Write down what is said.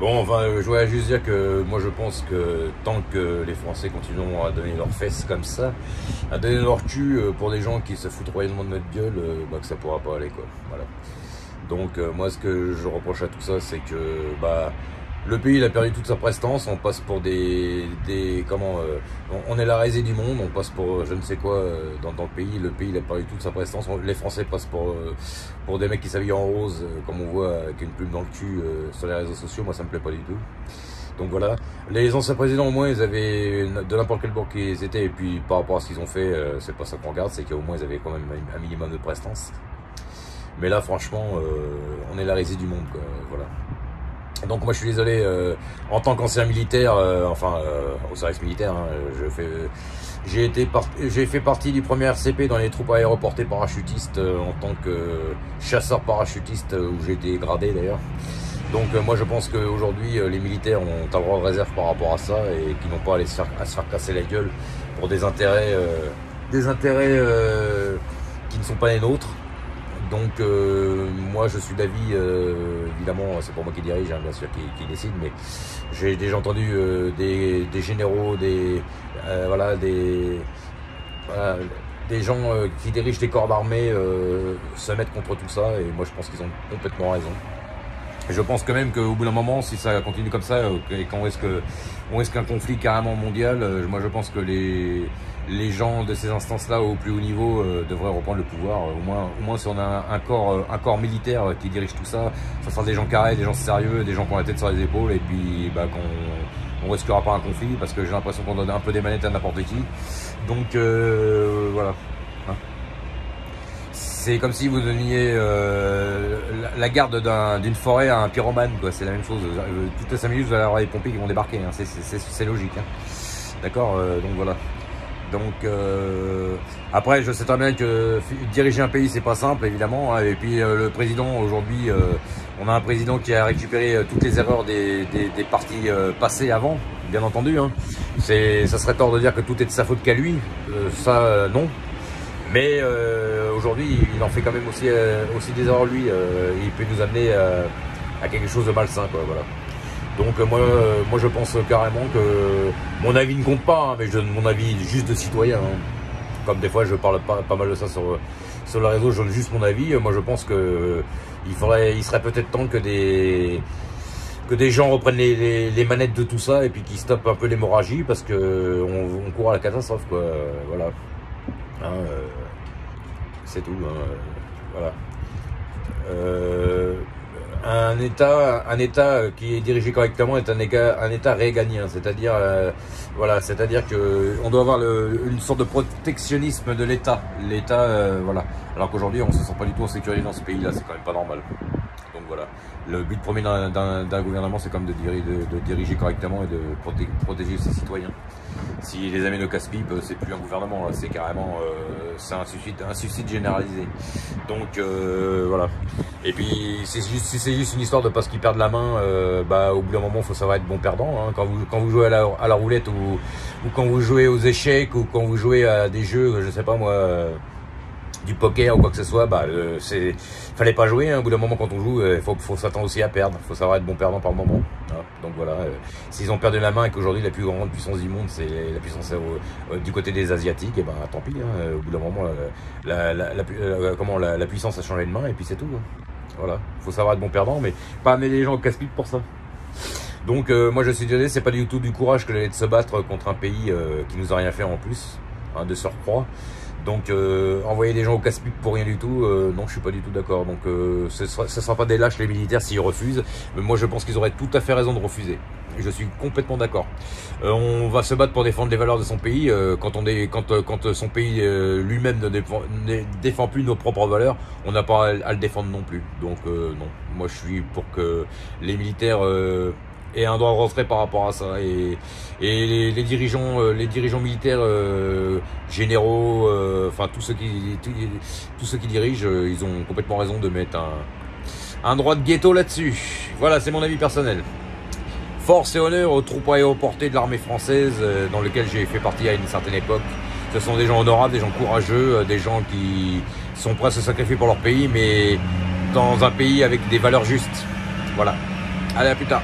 Bon, enfin, je voudrais juste dire que moi je pense que tant que les Français continueront à donner leurs fesses comme ça, à donner leur cul pour des gens qui se foutent royalement de notre gueule, bah, que ça pourra pas aller, quoi. Voilà. Donc moi ce que je reproche à tout ça, c'est que bah le pays il a perdu toute sa prestance, on passe pour on est la risée du monde, on passe pour je ne sais quoi dans le pays il a perdu toute sa prestance, les Français passent pour des mecs qui s'habillent en rose, comme on voit avec une plume dans le cul sur les réseaux sociaux, moi ça me plaît pas du tout. Donc voilà, les anciens présidents au moins ils avaient de n'importe quel bord qu'ils étaient, et puis par rapport à ce qu'ils ont fait, c'est pas ça qu'on regarde, c'est qu'au moins ils avaient quand même un minimum de prestance. Mais là, franchement, on est la risée du monde, quoi. Voilà. Donc moi, je suis désolé, en tant qu'ancien militaire, au service militaire, hein, j'ai fait partie du premier RCP dans les troupes aéroportées parachutistes en tant que chasseur parachutiste, où j'ai été gradé d'ailleurs. Donc moi, je pense qu'aujourd'hui, les militaires ont un droit de réserve par rapport à ça et qu'ils n'ont pas à se faire casser la gueule pour des intérêts qui ne sont pas les nôtres. Donc moi je suis d'avis, évidemment c'est pas moi qui dirige, hein, bien sûr qui décide, mais j'ai déjà entendu des généraux, des gens qui dirigent des corps d'armée se mettre contre tout ça, et moi je pense qu'ils ont complètement raison. Je pense quand même qu'au bout d'un moment, si ça continue comme ça, et qu'on risque un conflit carrément mondial, moi je pense que les gens de ces instances-là au plus haut niveau devraient reprendre le pouvoir. Au moins si on a un corps militaire qui dirige tout ça, ça sera des gens carrés, des gens sérieux, des gens qui ont la tête sur les épaules, et puis bah, qu'on risquera pas un conflit, parce que j'ai l'impression qu'on donne un peu des manettes à n'importe qui. Donc voilà. Hein. C'est comme si vous donniez la garde d'une forêt à un pyromane, quoi. C'est la même chose. Toutes les 5 minutes, vous allez avoir des pompiers qui vont débarquer. Hein. C'est logique. Hein. D'accord. Donc voilà. Donc après, je sais très bien que diriger un pays, c'est pas simple, évidemment. Hein. Et puis le président, aujourd'hui, on a un président qui a récupéré toutes les erreurs des partis passés avant, bien entendu. Hein. Ça serait tort de dire que tout est de sa faute qu'à lui. Non. Mais aujourd'hui, il en fait quand même aussi des erreurs, lui. Il peut nous amener à quelque chose de malsain, quoi. Voilà. Donc moi je pense carrément que mon avis ne compte pas, hein, mais je donne mon avis juste de citoyen. Hein. Comme des fois je parle pas mal de ça sur le réseau, je donne juste mon avis. Moi je pense que il serait peut-être temps que des gens reprennent les manettes de tout ça, et puis qu'ils stoppent un peu l'hémorragie, parce que on court à la catastrophe, quoi. Voilà. Hein, c'est tout. Hein, voilà. Un État qui est dirigé correctement est un État réganien, c'est-à-dire c'est-à-dire que on doit avoir une sorte de protectionnisme de l'État. Voilà. Alors qu'aujourd'hui, on se sent pas du tout en sécurité dans ce pays-là, c'est quand même pas normal. Donc voilà. Le but premier d'un gouvernement, c'est comme de diriger correctement et de protéger ses citoyens. Si les amis de casse-pipe, c'est plus un gouvernement, c'est carrément c'est un suicide généralisé. Donc voilà. Et puis si c'est juste une histoire de parce qu'ils perdent la main, au bout d'un moment, il faut savoir être bon perdant. Hein. Quand vous jouez à la roulette, ou quand vous jouez aux échecs, ou quand vous jouez à des jeux, je sais pas moi, du poker ou quoi que ce soit, fallait pas jouer. Hein. Au bout d'un moment, quand on joue, faut s'attendre aussi à perdre. Faut savoir être bon perdant par le moment. Hein. Donc voilà, s'ils ont perdu la main et qu'aujourd'hui la plus grande puissance du monde, c'est la puissance du côté des Asiatiques, et ben tant pis. Hein. Au bout d'un moment, la puissance a changé de main, et puis c'est tout. Hein. Voilà, faut savoir être bon perdant, mais pas amener les gens au casse-pipe pour ça. Donc moi je suis désolé, c'est pas du tout du courage que d'aller de se battre contre un pays qui nous a rien fait en plus, hein, de surcroît. Donc envoyer des gens au casse-pipe pour rien du tout, non, je suis pas du tout d'accord. Donc ce sera pas des lâches les militaires s'ils refusent, mais moi je pense qu'ils auraient tout à fait raison de refuser. Je suis complètement d'accord. On va se battre pour défendre les valeurs de son pays. Quand son pays lui-même ne défend plus nos propres valeurs, on n'a pas à le défendre non plus. Donc non, moi je suis pour que les militaires et un droit de retrait par rapport à ça, et les dirigeants militaires, généraux, enfin tous ceux qui dirigent, ils ont complètement raison de mettre un droit de ghetto là-dessus. Voilà, c'est mon avis personnel. Force et honneur aux troupes aéroportées de l'armée française, dans lesquelles j'ai fait partie à une certaine époque. Ce sont des gens honorables, des gens courageux, des gens qui sont prêts à se sacrifier pour leur pays, mais dans un pays avec des valeurs justes. Voilà. Allez, à plus tard.